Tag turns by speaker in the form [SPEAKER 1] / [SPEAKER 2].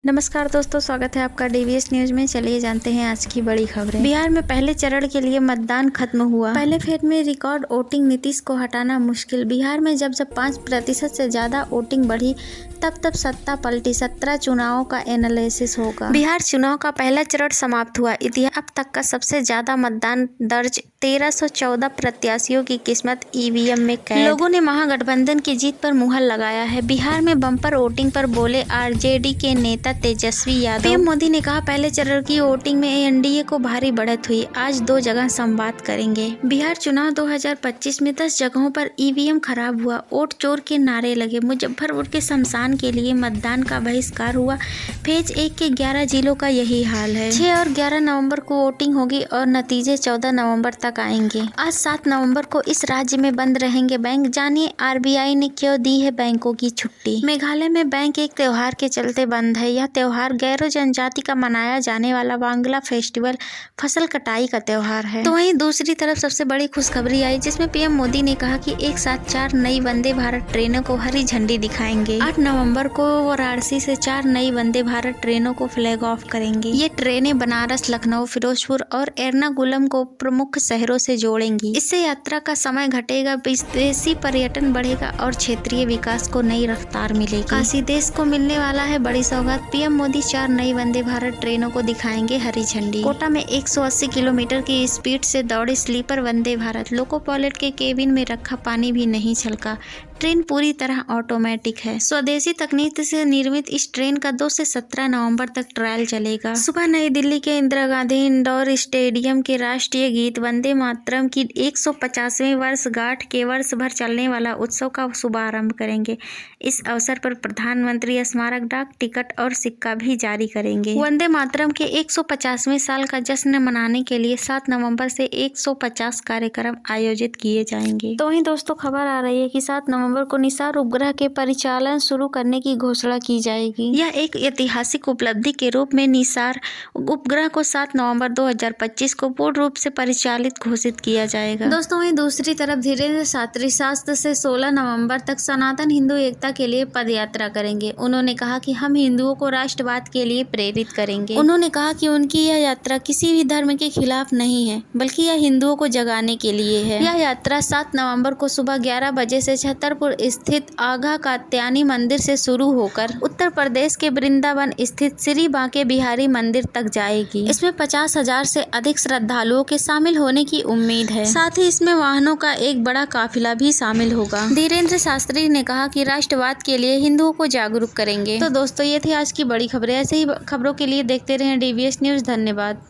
[SPEAKER 1] नमस्कार दोस्तों, स्वागत है आपका डीवीएस न्यूज में। चलिए जानते हैं आज की बड़ी खबरें। बिहार में पहले चरण के लिए मतदान खत्म हुआ। पहले फेज में रिकॉर्ड वोटिंग, नीतीश को हटाना मुश्किल। बिहार में जब 5% से ज्यादा वोटिंग बढ़ी तब सत्ता पलटी। 17 चुनावों का एनालिसिस होगा। बिहार चुनाव का पहला चरण समाप्त हुआ। इतिहास अब तक का सबसे ज्यादा मतदान दर्ज। 1314 प्रत्याशियों की किस्मत ईवीएम में कैद। लोगों ने महागठबंधन की जीत पर मुहर लगाया है। बिहार में बम्पर वोटिंग पर बोले आरजेडी के नेता तेजस्वी यादव। पीएम मोदी ने कहा, पहले चरण की वोटिंग में एनडीए को भारी बढ़त हुई। आज 2 जगह संवाद करेंगे। बिहार चुनाव 2025 में 10 जगहों पर ईवीएम खराब हुआ। वोट चोर के नारे लगे। मुजफ्फरपुर के शमशान के लिए मतदान का बहिष्कार हुआ। फेज 1 के 11 जिलों का यही हाल है। 6 और 11 नवंबर को वोटिंग होगी और नतीजे 14 नवंबर तक आएंगे। आज 7 नवंबर को इस राज्य में बंद रहेंगे बैंक। जानिए आरबीआई ने क्यों दी है बैंकों की छुट्टी। मेघालय में बैंक एक त्योहार के चलते बंद है। यह त्योहार गैरो जनजाति का मनाया जाने वाला वांगला फेस्टिवल फसल कटाई का त्योहार है। तो वहीं दूसरी तरफ सबसे बड़ी खुशखबरी आई, जिसमें पीएम मोदी ने कहा कि एक साथ 4 नई वंदे भारत ट्रेनों को हरी झंडी दिखाएंगे। 8 नवंबर को वाराणसी से 4 नई वंदे भारत ट्रेनों को फ्लैग ऑफ करेंगे। ये ट्रेनें बनारस, लखनऊ, फिरोजपुर और एर्नाकुलम को प्रमुख शहरों से जोड़ेंगी। इससे यात्रा का समय घटेगा, विदेशी पर्यटन बढ़ेगा और क्षेत्रीय विकास को नई रफ्तार मिलेगी। काशी देश को मिलने वाला है बड़ी सौगात। पीएम मोदी 4 नई वंदे भारत ट्रेनों को दिखाएंगे हरी झंडी। कोटा में 180 किलोमीटर की स्पीड से दौड़ी sleeper Vande Bharat. Loco pilot के केबिन में रखा पानी भी नहीं छलका। ट्रेन पूरी तरह ऑटोमेटिक है। स्वदेशी तकनीक से निर्मित इस ट्रेन का 2 से 17 नवंबर तक ट्रायल चलेगा। सुबह नई दिल्ली के इंदिरा गांधी इंडोर स्टेडियम के राष्ट्रीय गीत वंदे मातरम की 150वीं वर्षगांठ के वर्ष भर चलने वाला उत्सव का शुभारंभ करेंगे। इस अवसर पर प्रधानमंत्री स्मारक डाक टिकट और सिक्का भी जारी करेंगे। वंदे मातरम के 150वें साल का जश्न मनाने के लिए 7 नवंबर से 150 कार्यक्रम आयोजित किए जाएंगे। तो वहीं दोस्तों खबर आ रही है कि 7 नवंबर को निसार उपग्रह के परिचालन शुरू करने की घोषणा की जाएगी। यह एक ऐतिहासिक उपलब्धि के रूप में निसार उपग्रह को 7 नवंबर 2025 को पूर्ण रूप से परिचालित घोषित किया जाएगा। दोस्तों वहीं दूसरी तरफ धीरेन्द्र शास्त्री 7 से 16 नवंबर तक सनातन हिंदू एकता के लिए पदयात्रा करेंगे। उन्होंने कहा कि हम हिंदुओं को राष्ट्रवाद के लिए प्रेरित करेंगे। उन्होंने कहा कि उनकी यह यात्रा किसी भी धर्म के खिलाफ नहीं है, बल्कि यह हिंदुओं को जगाने के लिए है। यह यात्रा 7 नवंबर को सुबह 11 बजे से छतरपुर स्थित आघा कात्यायनी मंदिर से शुरू होकर उत्तर प्रदेश के वृंदावन स्थित श्री बांके बिहारी मंदिर तक जाएगी। इसमें 50,000 से अधिक श्रद्धालुओं के शामिल होने की उम्मीद है। साथ ही इसमें वाहनों का एक बड़ा काफिला भी शामिल होगा। धीरेन्द्र शास्त्री ने कहा कि राष्ट्रवाद के लिए हिंदुओं को जागरूक करेंगे। तो दोस्तों ये थी आज की बड़ी खबरें। ऐसे ही खबरों के लिए देखते रहें डीवीएस न्यूज। धन्यवाद।